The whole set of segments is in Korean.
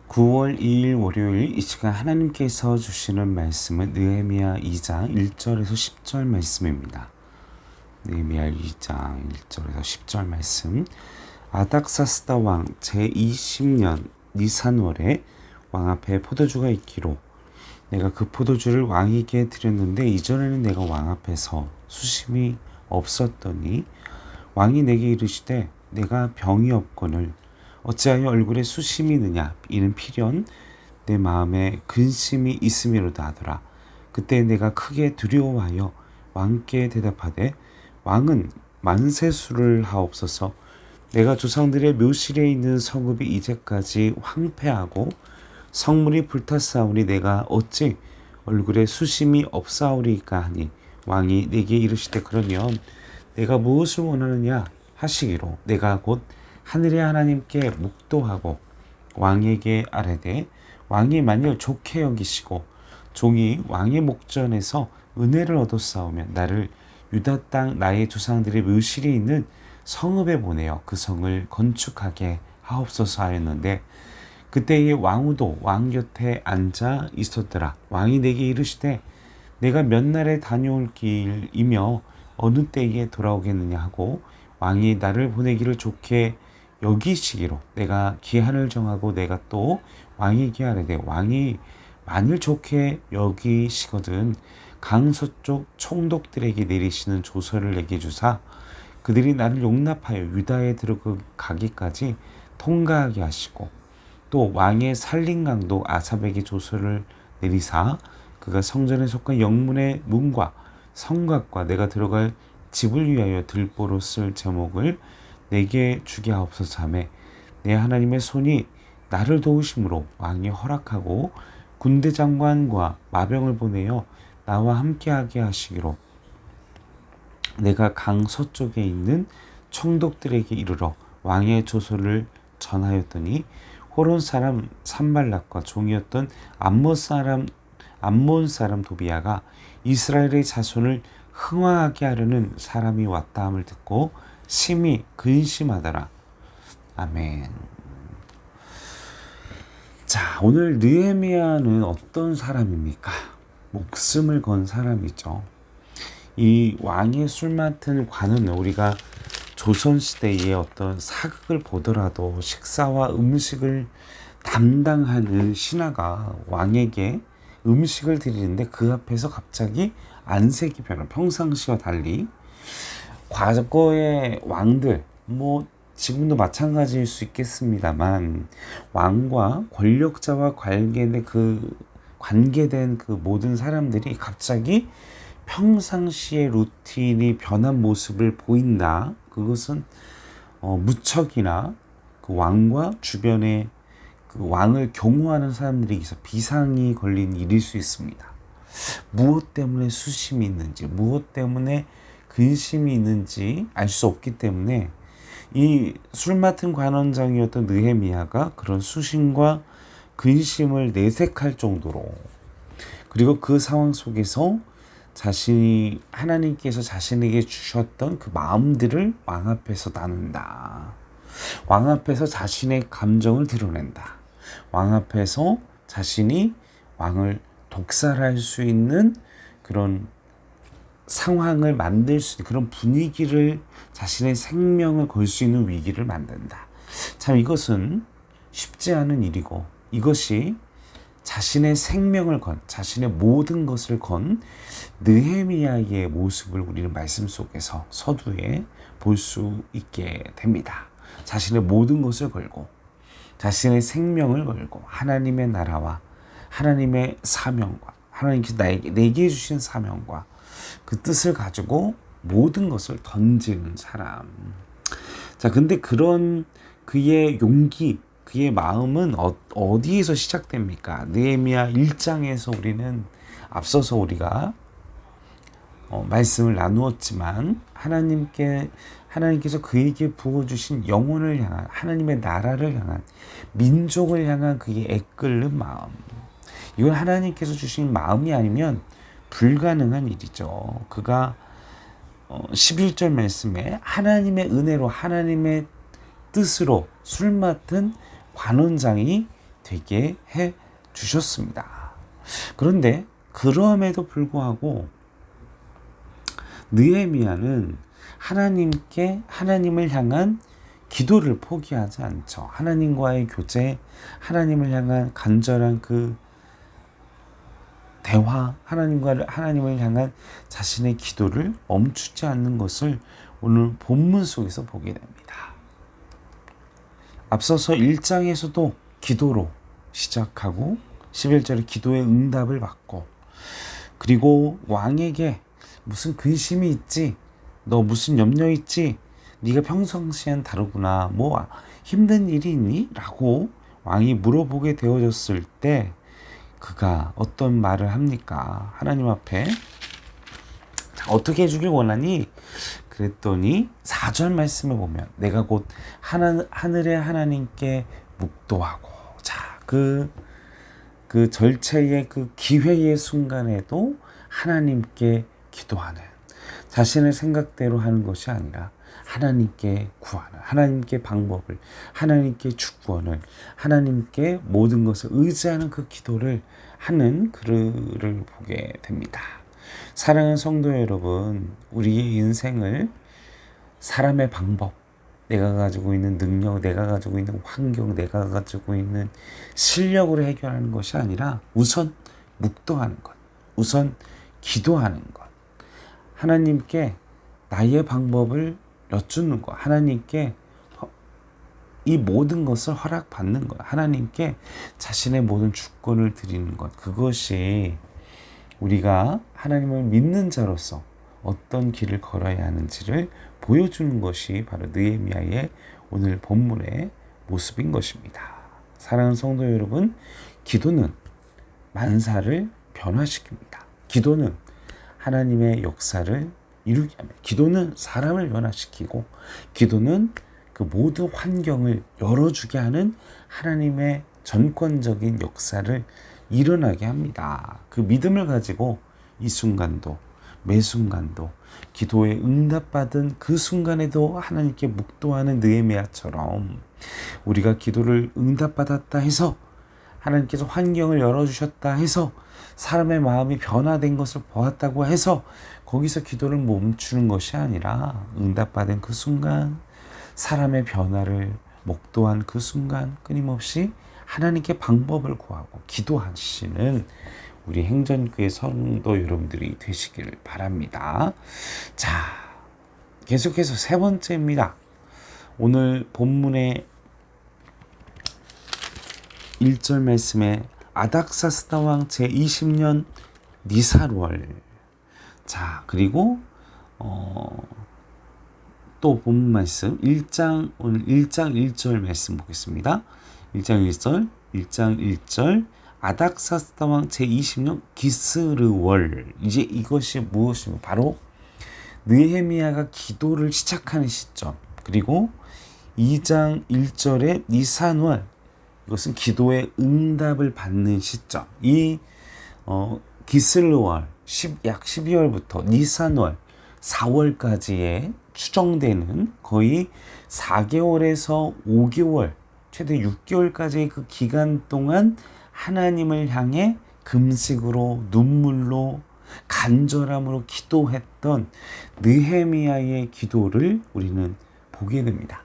9월 2일 월요일 이 시간 하나님께서 주시는 말씀은 느헤미야 2장 1절에서 10절 말씀입니다. 느헤미야 2장 1절에서 10절 말씀. 아닥사스다 왕 제20년 니산월에 왕 앞에 포도주가 있기로 내가 그 포도주를 왕에게 드렸는데 이전에는 내가 왕 앞에서 수심이 없었더니 왕이 내게 이르시되 내가 병이 없거늘 어찌하여 얼굴에 수심이 있느냐 이는 필연 내 마음에 근심이 있음이로다 하더라. 그때 내가 크게 두려워하여 왕께 대답하되 왕은 만세수를 하옵소서. 내가 조상들의 묘실에 있는 성읍이 이제까지 황폐하고 성문이 불탔사오니 내가 어찌 얼굴에 수심이 없사오리까 하니 왕이 내게 이르시되 그러면 내가 무엇을 원하느냐 하시기로 내가 곧 하늘의 하나님께 묵도하고 왕에게 아뢰되 왕이 만일 좋게 여기시고 종이 왕의 목전에서 은혜를 얻었사오면 나를 유다 땅 나의 조상들의 묘실이 있는 성읍에 보내어 그 성을 건축하게 하옵소서 하였는데 그때의 왕후도 왕 곁에 앉아 있었더라. 왕이 내게 이르시되 내가 몇 날에 다녀올 길이며 어느 때에 돌아오겠느냐 하고 왕이 나를 보내기를 좋게 여기시기로 내가 기한을 정하고 내가 또 왕에게 아뢰되 왕이 만일 좋게 여기시거든 강서쪽 총독들에게 내리시는 조서를 내게 주사 그들이 나를 용납하여 유다에 들어가기까지 통과하게 하시고 또 왕의 살림강도 아삽에게 조서를 내리사 그가 성전에 속한 영문의 문과 성곽과 내가 들어갈 집을 위하여 들보로 쓸 제목을 내게 주게 하옵소서 하매 내 하나님의 손이 나를 도우심으로 왕이 허락하고 군대 장관과 마병을 보내어 나와 함께하게 하시기로 내가 강 서쪽에 있는 총독들에게 이르러 왕의 조서를 전하였더니 호론 사람 산발락과 종이었던 암몬 사람 도비야가 이스라엘의 자손을 흥화하게 하려는 사람이 왔다함을 듣고 심히 근심하더라. 아멘. 자, 오늘 느헤미야는 어떤 사람입니까? 목숨을 건 사람이죠. 이 왕의 술 맡은 관은 우리가 조선시대의 어떤 사극을 보더라도 식사와 음식을 담당하는 신하가 왕에게 음식을 드리는데 그 앞에서 갑자기 안색이 변한 평상시와 달리 과거의 왕들 지금도 마찬가지일 수 있겠습니다만 왕과 권력자와 관계된 그 모든 사람들이 갑자기 평상시의 루틴이 변한 모습을 보인다. 그것은 무척이나 그 왕과 주변에 그 왕을 경호하는 사람들에게서 비상이 걸린 일일 수 있습니다. 무엇 때문에 수심이 있는지, 무엇 때문에 근심이 있는지 알 수 없기 때문에 이 술 맡은 관원장이었던 느헤미야가 그런 수심과 근심을 내색할 정도로 그리고 그 상황 속에서 자신이 하나님께서 자신에게 주셨던 그 마음들을 왕 앞에서 나눈다. 왕 앞에서 자신의 감정을 드러낸다. 왕 앞에서 자신이 왕을 독살할 수 있는 그런 상황을 만들 수 있는 그런 분위기를 자신의 생명을 걸 수 있는 위기를 만든다. 참 이것은 쉽지 않은 일이고 이것이 자신의 생명을 건 자신의 모든 것을 건 느헤미야의 모습을 우리는 말씀 속에서 서두에 볼 수 있게 됩니다. 자신의 모든 것을 걸고 자신의 생명을 걸고 하나님의 나라와 하나님의 사명과 하나님께서 내게 주신 사명과 그 뜻을 가지고 모든 것을 던지는 사람. 자, 근데 그런 그의 용기, 그의 마음은 어디에서 시작됩니까? 느헤미야 1장에서 우리는 앞서서 우리가 말씀을 나누었지만 하나님께서 그에게 부어주신 영혼을 향한 하나님의 나라를 향한 민족을 향한 그의 애끓는 마음. 이건 하나님께서 주신 마음이 아니면 불가능한 일이죠. 그가 11절 말씀에 하나님의 은혜로 하나님의 뜻으로 술 맡은 관원장이 되게 해 주셨습니다. 그런데 그럼에도 불구하고 느헤미야는 하나님을 향한 기도를 포기하지 않죠. 하나님과의 교제, 하나님을 향한 간절한 그 대화, 하나님을 향한 자신의 기도를 멈추지 않는 것을 오늘 본문 속에서 보게 됩니다. 앞서서 1장에서도 기도로 시작하고 11절에 기도의 응답을 받고, 그리고 왕에게 무슨 근심이 있지? 너 무슨 염려 있지? 네가 평상시엔 다르구나. 뭐 힘든 일이 있니? 라고 왕이 물어보게 되어졌을 때 그가 어떤 말을 합니까? 하나님 앞에 어떻게 해주길 원하니? 그랬더니 4절 말씀을 보면 내가 곧 하늘의 하나님께 묵도하고, 자, 그 절체의 그 기회의 순간에도 하나님께 기도하는, 자신의 생각대로 하는 것이 아니라 하나님께 구하는, 하나님께 방법을, 하나님께 주권을, 하나님께 모든 것을 의지하는 그 기도를 하는 글을 보게 됩니다. 사랑하는 성도 여러분, 우리의 인생을 사람의 방법, 내가 가지고 있는 능력, 내가 가지고 있는 환경, 내가 가지고 있는 실력으로 해결하는 것이 아니라 우선 묵도하는 것, 우선 기도하는 것, 하나님께 나의 방법을 여쭙는 것, 하나님께 이 모든 것을 허락받는 것, 하나님께 자신의 모든 주권을 드리는 것, 그것이 우리가 하나님을 믿는 자로서 어떤 길을 걸어야 하는지를 보여주는 것이 바로 느헤미야의 오늘 본문의 모습인 것입니다. 사랑하는 성도 여러분, 기도는 만사를 변화시킵니다. 기도는 하나님의 역사를 이루게 합니다. 기도는 사람을 변화시키고, 기도는 그 모든 환경을 열어주게 하는 하나님의 전권적인 역사를 일어나게 합니다. 그 믿음을 가지고 이 순간도, 매 순간도, 기도에 응답받은 그 순간에도 하나님께 묵도하는 느헤미야처럼 우리가 기도를 응답받았다 해서, 하나님께서 환경을 열어주셨다 해서, 사람의 마음이 변화된 것을 보았다고 해서 거기서 기도를 멈추는 것이 아니라, 응답받은 그 순간, 사람의 변화를 목도한 그 순간 끊임없이 하나님께 방법을 구하고 기도하시는 우리 행전교회 성도 여러분들이 되시길 바랍니다. 자, 계속해서 세 번째입니다. 오늘 본문의 1절 말씀에 아닥사스다 왕 제20년 니살월, 자, 그리고 또 본문 말씀 오늘 1장 1절 말씀 보겠습니다. 1장 1절 아닥사스다 왕 제20년 기스르월. 이제 이것이 무엇이며 바로 느헤미야가 기도를 시작하는 시점, 그리고 2장 1절의 니산월, 이것은 기도의 응답을 받는 시점. 이 기슬르월 약 12월부터 니산월 4월까지의 추정되는 거의 4개월에서 5개월, 최대 6개월까지의 그 기간 동안 하나님을 향해 금식으로, 눈물로, 간절함으로 기도했던 느헤미야의 기도를 우리는 보게 됩니다.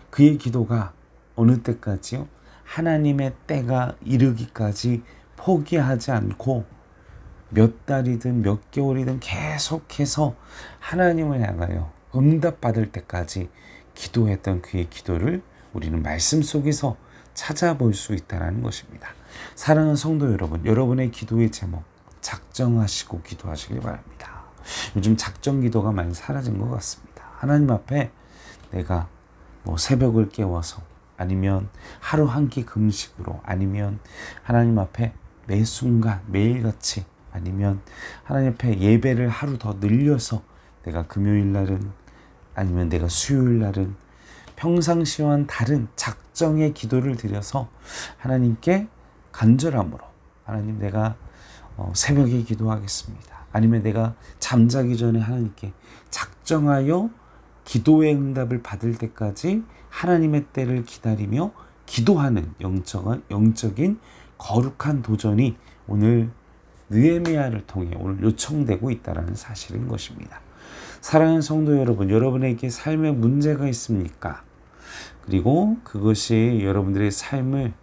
그의 기도가 어느 때까지요? 하나님의 때가 이르기까지 포기하지 않고 몇 달이든 몇 개월이든 계속해서 하나님을 향하여 응답받을 때까지 기도했던 그의 기도를 우리는 말씀 속에서 찾아볼 수 있다는 것입니다. 사랑하는 성도 여러분, 여러분의 기도의 제목 작정하시고 기도하시길 바랍니다. 요즘 작정 기도가 많이 사라진 것 같습니다. 하나님 앞에 내가 새벽을 깨워서, 아니면 하루 한 끼 금식으로, 아니면 하나님 앞에 매 순간 매일같이, 아니면 하나님 앞에 예배를 하루 더 늘려서 내가 금요일 날은, 아니면 내가 수요일 날은 평상시와는 다른 작정의 기도를 드려서 하나님께 간절함으로, 하나님 내가 새벽에 기도하겠습니다. 아니면 내가 잠자기 전에 하나님께 작정하여 기도의 응답을 받을 때까지 하나님의 때를 기다리며 기도하는 영적인 거룩한 도전이 오늘 느헤미야를 통해 오늘 요청되고 있다는 사실인 것입니다. 사랑하는 성도 여러분, 여러분에게 삶에 문제가 있습니까? 그리고 그것이 여러분들의 삶을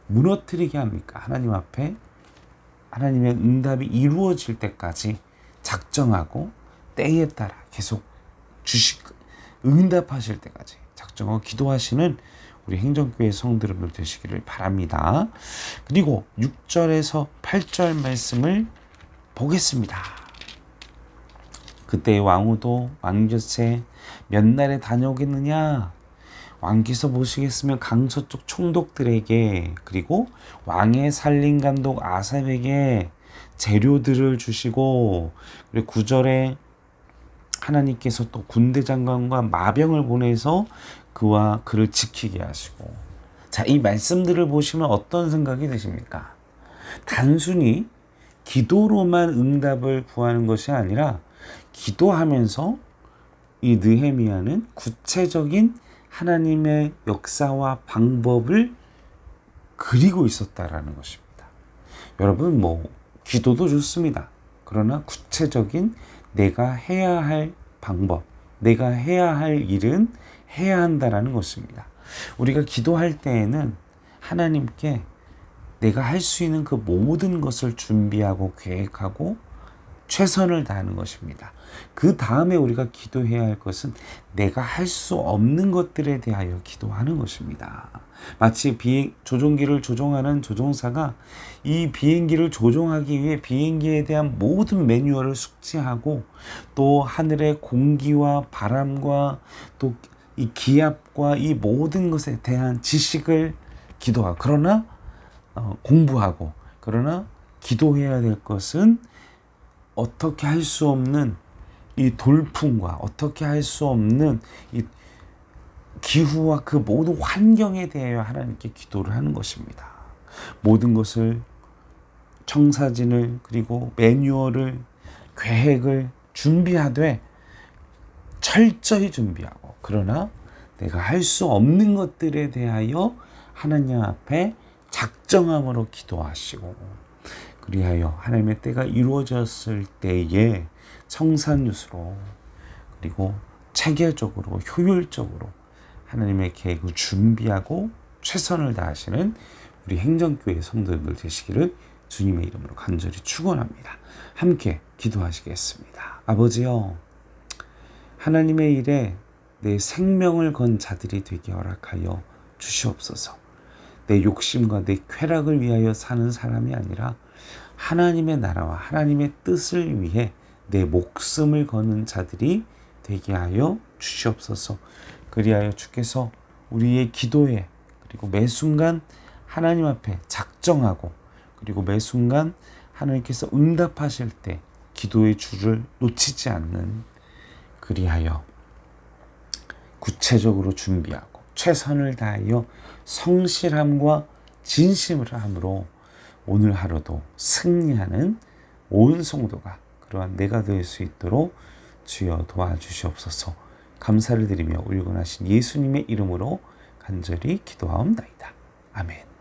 무너뜨리게 합니까? 하나님 앞에 하나님의 응답이 이루어질 때까지 작정하고 때에 따라 계속 응답하실 때까지 작정하고 기도하시는 우리 행정교회 성도들 되시기를 바랍니다. 그리고 6절에서 8절 말씀을 보겠습니다. 그때 왕후도 왕 곁에 몇 날에 다녀오겠느냐? 왕께서 보시겠으면 강서쪽 총독들에게 그리고 왕의 살림감독 아삽에게 재료들을 주시고, 그리고 9절에 하나님께서 또 군대 장관과 마병을 보내서 그를 지키게 하시고. 자, 이 말씀들을 보시면 어떤 생각이 드십니까? 단순히 기도로만 응답을 구하는 것이 아니라 기도하면서 이 느헤미야는 구체적인 하나님의 역사와 방법을 그리고 있었다라는 것입니다. 여러분, 기도도 좋습니다. 그러나 구체적인 내가 해야 할 방법, 내가 해야 할 일은 해야 한다라는 것입니다. 우리가 기도할 때에는 하나님께 내가 할 수 있는 그 모든 것을 준비하고 계획하고 최선을 다하는 것입니다. 그 다음에 우리가 기도해야 할 것은 내가 할 수 없는 것들에 대하여 기도하는 것입니다. 마치 조종기를 조종하는 조종사가 이 비행기를 조종하기 위해 비행기에 대한 모든 매뉴얼을 숙지하고 또 하늘의 공기와 바람과 또 이 기압과 이 모든 것에 대한 지식을 기도하고 그러나 공부하고 그러나 기도해야 될 것은 어떻게 할 수 없는 이 돌풍과 어떻게 할 수 없는 이 기후와 그 모든 환경에 대하여 하나님께 기도를 하는 것입니다. 모든 것을 청사진을 그리고 매뉴얼을 계획을 준비하되 철저히 준비하고 그러나 내가 할 수 없는 것들에 대하여 하나님 앞에 작정함으로 기도하시고 그리하여 하나님의 때가 이루어졌을 때에 청산유수로 그리고 체계적으로 효율적으로 하나님의 계획을 준비하고 최선을 다하시는 우리 행정교회 성도들 되시기를 주님의 이름으로 간절히 축원합니다. 함께 기도하시겠습니다. 아버지여, 하나님의 일에 내 생명을 건 자들이 되게 허락하여 주시옵소서. 내 욕심과 내 쾌락을 위하여 사는 사람이 아니라 하나님의 나라와 하나님의 뜻을 위해 내 목숨을 거는 자들이 되게 하여 주시옵소서. 그리하여 주께서 우리의 기도에 그리고 매 순간 하나님 앞에 작정하고 그리고 매 순간 하나님께서 응답하실 때 기도의 줄을 놓치지 않는 그리하여 구체적으로 준비하고 최선을 다하여 성실함과 진심을 함으로 오늘 하루도 승리하는 온 성도가 그러한 내가 될 수 있도록 주여 도와주시옵소서. 감사를 드리며 울곤하신 예수님의 이름으로 간절히 기도하옵나이다. 아멘.